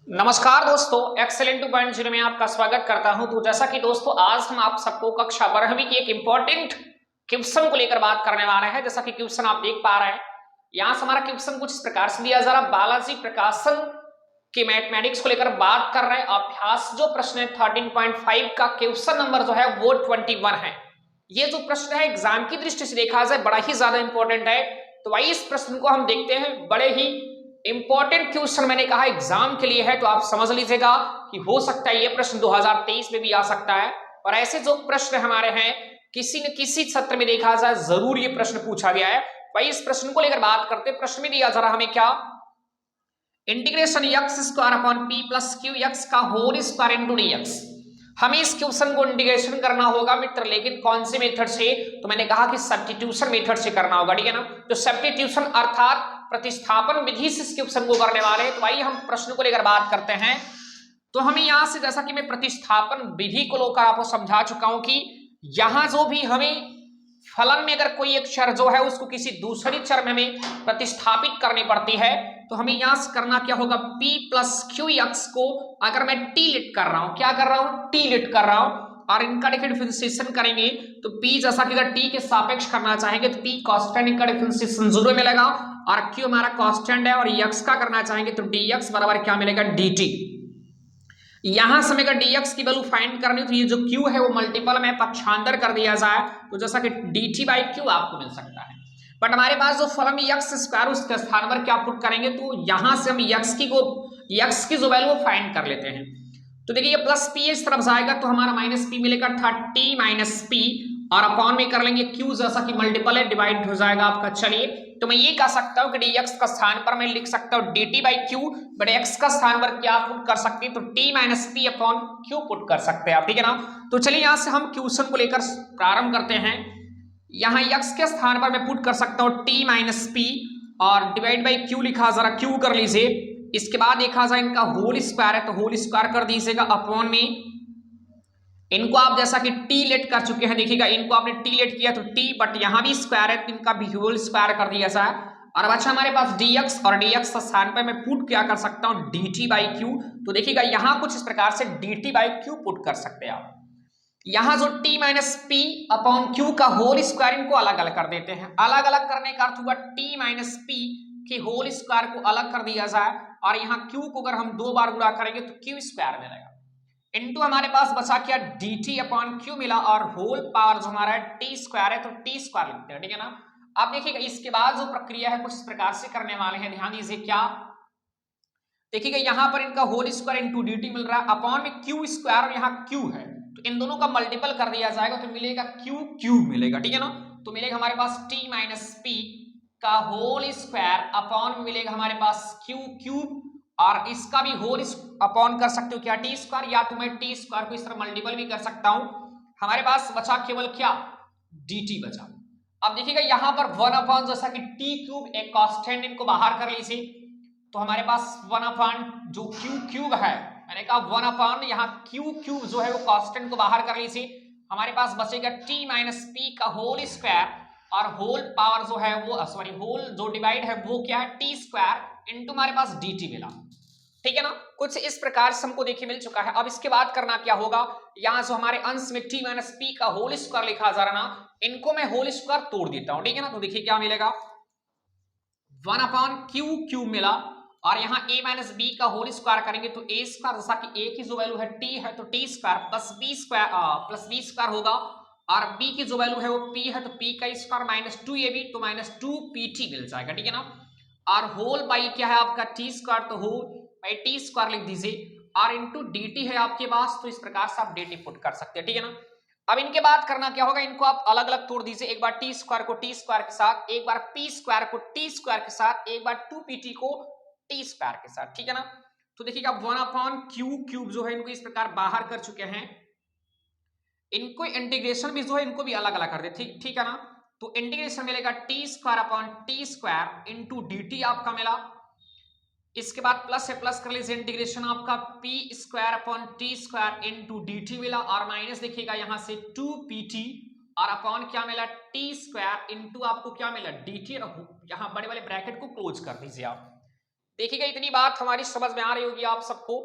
नमस्कार दोस्तों, एक्सेलेंट 2.0 में आपका स्वागत करता हूं। तो जैसा कि दोस्तों आज हम आप सबको कक्षा 12वीं की एक इंपॉर्टेंट क्वेश्चन को लेकर बात करने वाले हैं। जैसा कि क्वेश्चन आप देख पा रहे हैं, यहां से हमारा क्वेश्चन कुछ इस प्रकार से दिया जा रहा है। बालाजी प्रकाशन के मैथमेटिक्स को लेकर बात कर रहे हैं। अभ्यास जो प्रश्न है 13.5 का क्वेश्चन नंबर जो है वो 21 है। ये जो प्रश्न है एग्जाम की दृष्टि से देखा जाए बड़ा ही ज्यादा इंपॉर्टेंट है। तो वही इस प्रश्न को हम देखते हैं। बड़े ही इंपॉर्टेंट क्वेश्चन मैंने कहा एग्जाम के लिए है, तो आप समझ लीजिएगा कि हो सकता है ये प्रश्न 2023 में भी आ सकता है। और ऐसे जो प्रश्न हमारे हैं किसी न किसी सत्र में देखा जाए जरूर ये प्रश्न पूछा गया है। भाई इस प्रश्न को लेकर बात करते हैं। प्रश्न में दिया जा रहा हमें क्या, integration x square upon p plus q x का whole square into d x. हमें इस क्वेश्चन को इंटीग्रेशन करना होगा मित्र, लेकिन कौन से मेथड से? तो मैंने कहा कि सब्स्टिट्यूशन मेथड से करना होगा, ठीक है ना। तो सब्स्टिट्यूशन अर्थात प्रतिस्थापन विधि से इस क्वेश्चन को करने वाले हैं। तो भाई हम प्रश्न को लेकर बात करते हैं। तो हमें यहां से, जैसा कि मैं प्रतिस्थापन विधि को लेकर आपको समझा चुका हूं कि यहां जो भी हमें फलन में अगर कोई एक चर जो है उसको किसी दूसरी चर में हमें प्रतिस्थापित करनी पड़ती है, तो हमें यहां से करना क्या होगा, p प्लस क्यू एक्स को अगर मैं टी लिट कर रहा हूं, क्या कर रहा हूं, टी लिट कर रहा हूं, और इनका डिफरेंशिएशन करेंगे तो p जैसा कि अगर t के सापेक्ष करना चाहेंगे तो p कांस्टेंट, इनका डिफरेंशिएशन 0 मिलेगा, और q हमारा कांस्टेंट है, और x का करना चाहेंगे तो dx बराबर क्या मिलेगा, dt। यहां से हमें dx की वैल्यू फाइंड करनी तो ये जो q है वो मल्टीपल में पक्षांतर कर दिया जाए तो जैसा कि dt बाई q आपको मिल सकता है। बट हमारे पास जो फलन एक्स स्क्वायर उसके स्थान पर क्या पुट करेंगे, तो यहां से हम x की जो वैल्यू फाइंड कर लेते हैं। तो देखिए ये प्लस p इस तरफ जाएगा तो हमारा माइनस p मिलेगा, 30 माइनस p, और अपॉन में कर लेंगे q जैसा कि मल्टीपल है, डिवाइड हो जाएगा आपका। चलिए तो मैं ये कह सकता हूं कि dx का स्थान पर मैं लिख सकता हूं dt by q, but x का स्थान पर क्या पुट कर सकते हैं, तो t minus p upon q put कर सकते हैं आप, ठीक है ना। तो चलिए यहां से हम क्वेश्चन को लेकर प्रारंभ करते हैं। यहां x के स्थान पर मैं पुट कर सकता हूं t माइनस p, और डिवाइड बाई q लिखा, जरा q कर लीजिए। इसके बाद देखा जाए इनका होल स्क्वायर है तो होल स्क्वायर कर दीजिएगा, अपॉन में इनको आप जैसा कि टी लेट कर चुके हैं, देखिएगा इनको आपने टी लेट किया तो टी, बट यहां भी स्क्वायर है तो इनका भी होल स्क्वायर कर दिया जाए। और अब अच्छा हमारे पास dx, और dx का स्थान पर मैं पुट क्या कर सकता हूं, dt बाई क्यू। तो देखिएगा यहां कुछ इस प्रकार से dt बाई क्यू पुट कर सकते हैं आप। यहां जो t minus P upon Q का होल स्क्वायर, इनको अलग अलग कर देते हैं। अलग अलग करने का अर्थ हुआ t माइनस पी के होल स्क्वायर को अलग कर दिया जाए, और यहाँ q को अगर हम 2 बार गुणा करेंगे तो q स्क्वायर मिलेगा, इनटू हमारे पास बचा क्या, dt अपॉन q मिला, और होल पावर जो हमारा है t स्क्वायर है तो t स्क्वायर लिखते हैं, ठीक है ना। अब देखिएगा इसके बाद जो प्रक्रिया है कुछ इस प्रकार से करने वाले हैं, ध्यान दीजिए क्या। देखिएगा यहां पर इनका होल स्क्वायर इंटू dt मिल रहा है, अपॉन में q स्क्वायर, और यहाँ q है तो इन दोनों का मल्टीपल कर दिया जाएगा तो मिलेगा q क्यूब मिलेगा, ठीक है ना। तो मिलेगा हमारे पास t माइनस p का होल स्क्वायर, अपॉन में मिलेगा हमारे पास q क्यूब, और इसका भी होल अपॉन कर सकते हो क्या, टी स्क्वायर, या तो मैं टी स्क्वायर को इस तरह मल्टीपल भी कर सकता हूं। हमारे पास बचा केवल क्या, dt बचा। अब देखिएगा यहां पर 1 अपॉन जैसा कि टी क्यूब एक कांस्टेंट, इनको बाहर कर लीजिए तो हमारे पास 1 अपॉन जो क्यू क्यूब है, मैंने कहा 1 अपॉन यहाँ क्यू क्यूब जो है वो कांस्टेंट को बाहर कर लीजिए, हमारे पास बचेगा t माइनस पी का होल स्क्वायर, और होल पावर जो है वो सॉरी होल जो डिवाइड है वो क्या है, टी स्क्वायर इंटू हमारे पास dt मिला, ठीक है ना। कुछ इस प्रकार से हमको देखिए मिल चुका है। अब इसके बाद करना क्या होगा, यहां जो हमारे अंश में t माइनस पी का होल स्क्वायर लिखा जा रहा ना, इनको मैं होल स्क्वायर तोड़ देता हूं, ठीक है ना। तो देखिए क्या मिलेगा, 1 अपॉन क्यू क्यूब मिला, और यहाँ a माइनस बी का होल स्क्वायर करेंगे तो a स्क्वायर, जैसा कि a की जो वैल्यू है t है तो t square plus b square होगा, और b की जो वैल्यू है वो p है तो p का स्क्वायर माइनस 2ab तो माइनस 2pt मिल जाएगा, ठीक है ना। और होल बाई क्या है आपका t स्क्वायर, तो होल बाई t स्क्वायर लिख दीजिए, और इंटू dt है आपके पास, तो इस प्रकार से आप dt पुट कर सकते हैं, ठीक है ना। अब इनके बाद करना क्या होगा, इनको आप अलग अलग तोड़ दीजिए, एक बार टी स्क्वायर को टी स्क्वायर के साथ, एक बार पी स्क्वायर को टी स्क्वायर के साथ, एक बार 2pt को टी स्क्वायर के साथ, ठीक है ना। तो देखिएगा 1 अपॉन क्यू क्यूब जो है इनको इस प्रकार बाहर कर चुके हैं, इनको इंटीग्रेशन भी जो है इनको भी अलग अलग कर दे, ठीक है ना। तो इंटीग्रेशन मिलेगा T square upon T square into dt आपका मिला, इसके बाद प्लस से प्लस कर लीजिए, इंटीग्रेशन आपका P square upon T square into dt मिला, और माइनस देखिएगा यहां से 2pt, और अपॉन क्या मिला, टी स्क्वायर इंटू आपको क्या मिला, dt, यहां बड़े वाले ब्रैकेट को क्लोज कर दीजिए आप, देखिएगा इतनी बात हमारी समझ में आ रही होगी आप सबको।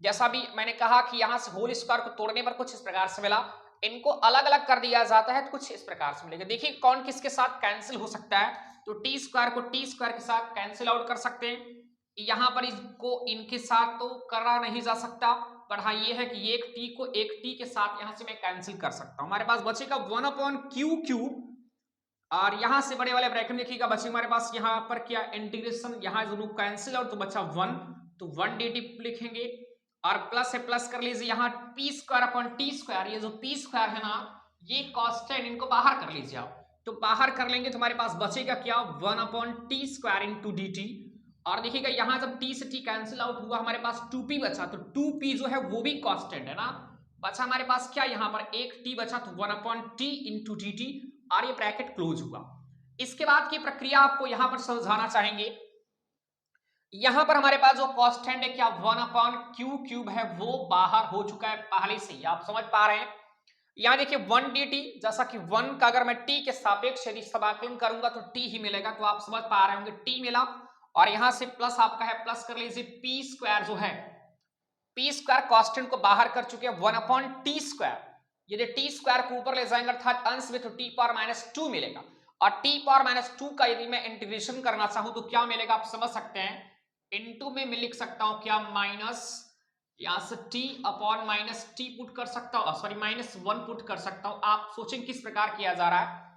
जैसा भी मैंने कहा कि यहां से होल स्क्वायर को तोड़ने पर कुछ इस प्रकार से मिला, इनको अलग अलग कर दिया जाता है तो कुछ इस प्रकार से मिलेगा। देखिए कौन किसके साथ कैंसिल हो सकता है, तो टी स्क्वायर को टी स्क्वायर के साथ कैंसिल आउट कर सकते हैं। यहां पर इसको इनके साथ तो करा नहीं जा सकता, पर हाँ ये है कि एक टी को एक टी के साथ यहां से मैं कैंसिल कर सकता हूं। हमारे पास बचेगा 1/क्यू और यहां से बड़े वाले ब्रैकेट में देखिएगा बचे हमारे पास यहां पर क्या इंटीग्रेशन, यहां दोनों कैंसिल आउट तो बचा 1, तो 1 dt लिखेंगे और प्लस है प्लस कर लीजिए यहाँ P square upon T square, ये जो पी स्क्वायर है ना ये कांस्टेंट, इनको बाहर कर लीजिए आप, तो बाहर कर लेंगे तो हमारे पास बचेगा क्या 1/टी स्क्वायर इंटू डी टी। और देखिएगा यहाँ जब टी से टी कैंसिल आउट हुआ हमारे पास 2p बचा, तो 2p जो है वो भी कांस्टेंट है ना, बचा हमारे पास क्या यहाँ पर एक t बचा, तो 1/t इंटू डी टी और ये ब्रैकेट क्लोज हुआ। इसके बाद की प्रक्रिया आपको यहां पर समझाना चाहेंगे। यहां पर हमारे पास जो कांस्टेंट है क्या 1/क्यू है वो बाहर हो चुका है पहले से ही, आप समझ पा रहे हैं। यहां देखिए 1 dt, जैसा कि 1 का अगर मैं t के सापेक्ष यदि समाकलन करूंगा तो t ही मिलेगा, तो आप समझ पा रहे होंगे t मिला। और यहां से प्लस आपका है, प्लस कर लीजिए पी स्क्वायर जो है, पी स्क्वायर कांस्टेंट को बाहर कर चुके हैं 1/टी स्क्वायर, यदि टी स्क्वायर को ऊपर ले जाएंगे अर्थात अंश में तो टी पावर -2 मिलेगा। और टी पावर -2 का यदि मैं इंटीग्रेशन करना चाहूं तो क्या मिलेगा आप समझ सकते हैं, इनटू में मैं लिख सकता हूं क्या माइनस, यहां से टी अपॉन -टी पुट कर सकता हूं, सॉरी -1 पुट कर सकता हूं। आप सोचें किस प्रकार किया जा रहा है,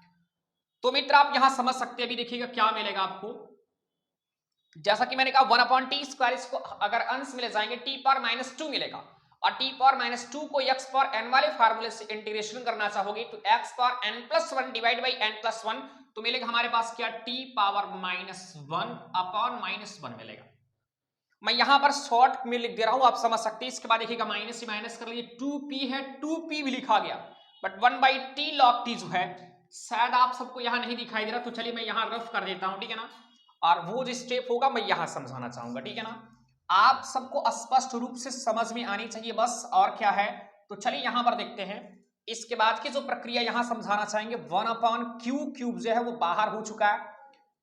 तो मित्र आप यहां समझ सकते हैं। अभी देखिएगा क्या मिलेगा आपको, जैसा कि मैंने कहा 1/टी स्क्वायर, इसको अगर अंश में ले जाएंगे टी पावर -2 मिलेगा, और टी पावर -2 को x पावर n वाले फार्मूले से इंटीग्रेशन करना चाहोगे तो x power n+1 divide by n+1, तो मिलेगा हमारे पास क्या t पावर -1/-1 मिलेगा। मैं यहां पर शॉर्ट में लिख दे रहा हूं, आप समझ सकते हैं। इसके बाद देखिएगा माइनस से माइनस कर लीजिए, 2p है 2p भी लिखा गया, बट 1/t log t जो है शायद आप सबको यहां नहीं दिखाई दे रहा, तो चलिए मैं यहां रफ कर देता हूं, ठीक है ना। और वो जो स्टेप होगा मैं यहां समझाना चाहूंगा, ठीक है ना, आप सबको स्पष्ट रूप से समझ में आनी चाहिए बस, और क्या है। तो चलिए यहां पर देखते हैं। इसके बाद की जो प्रक्रिया यहां समझाना चाहेंगे, 1/क्यू जो है वो बाहर हो चुका है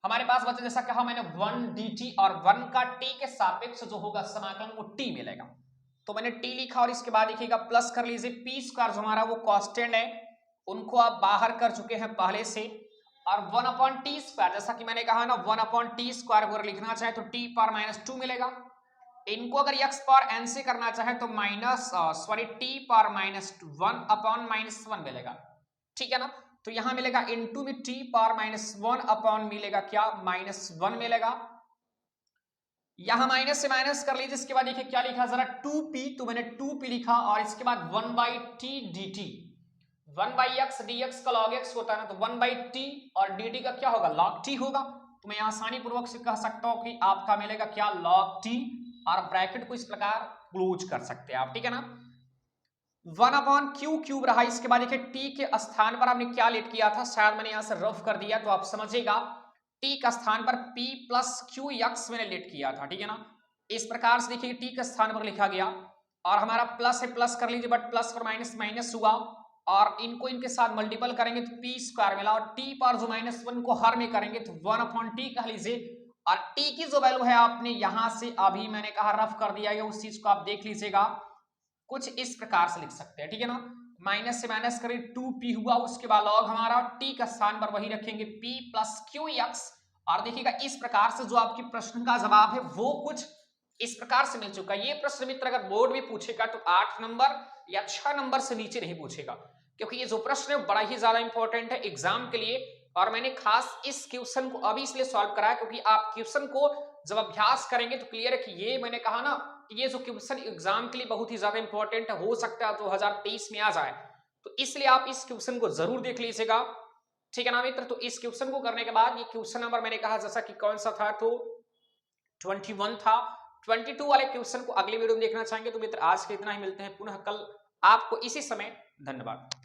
हमारे पास बचा, जैसा कहा मैंने 1 dt, और 1 का t के सापेक्ष जो होगा समाकलन वो t मिलेगा, तो मैंने t लिखा। और इसके बाद देखिएगा प्लस कर लीजिए पी स्क्वायर जो हमारा वो कांस्टेंट है, उनको आप बाहर कर चुके हैं पहले से, और 1/टी स्क्वायर, जैसा कि मैंने कहा ना 1/टी स्क्वायर अगर लिखना चाहे तो t पावर -2 मिलेगा। इनको अगर x पावर n से करना चाहे तो t पावर -1/-1 मिलेगा, ठीक है ना। तो यहां मिलेगा इनटू में t पावर -1 अपॉन मिलेगा क्या -1 मिलेगा। यहां माइनस से माइनस कर लीजिए। इसके बाद देखिए क्या लिखा जरा 2p, तो मैंने 2p लिखा, और इसके बाद 1/t dt, 1/x dx का log x होता है ना, तो 1/t और dt का क्या होगा log t होगा, तो मैं आसानी पूर्वक से कह सकता हूं कि आपका मिलेगा क्या log t, और ब्रैकेट को इस प्रकार क्लोज कर सकते हैं आप, ठीक है ना। 1/क्यू रहा। इसके बाद देखिए t के स्थान पर आपने क्या लेट किया था, शायद मैंने यहां से रफ कर दिया तो आप समझिएगा, t का स्थान पर p प्लस क्यू एक्स मैंने लेट किया था, ठीक है ना। इस प्रकार से देखिए t के स्थान पर लिखा गया, और हमारा प्लस है प्लस कर लीजिए, बट प्लस पर माइनस माइनस हुआ, और इनको इनके साथ मल्टीपल करेंगे तो p स्क्वायर मिला, और t पर जो -1 को हर में करेंगे तो 1/t कह लीजिए। और t की जो वैल्यू है आपने यहां से अभी मैंने कहा रफ कर दिया है, उस चीज को आप देख लीजिएगा, कुछ इस प्रकार से लिख सकते हैं, ठीक है ना। माइनस से माइनस करें 2p हुआ, उसके बाद लॉग हमारा t का स्थान पर वही रखेंगे p प्लस क्यू एक्स, और देखिएगा इस प्रकार से जो आपकी प्रश्न का जवाब है वो कुछ इस प्रकार से मिल चुका है। ये प्रश्न मित्र अगर बोर्ड में पूछेगा तो 8 नंबर या 6 नंबर से नीचे नहीं पूछेगा, क्योंकि ये जो प्रश्न है बड़ा ही ज्यादा इंपॉर्टेंट है एग्जाम के लिए। और मैंने खास इस क्वेश्चन को अभी इसलिए सॉल्व कराया क्योंकि आप क्वेश्चन को जब अभ्यास करेंगे तो क्लियर है कि ये मैंने कहा ना कि ये जो क्वेश्चन एग्जाम के लिए बहुत ही ज्यादा इंपॉर्टेंट है, हो सकता है 2023 में आ जाए, तो इसलिए आप इस क्वेश्चन को जरूर देख लीजिएगा, ठीक है ना मित्र। तो इस क्वेश्चन को करने के बाद ये क्वेश्चन नंबर मैंने कहा जैसा कि कौन सा था, तो 21 था। 22 वाले क्वेश्चन को अगले वीडियो में देखना चाहेंगे तो मित्र आज के इतना ही, मिलते हैं पुनः कल आपको इसी समय। धन्यवाद।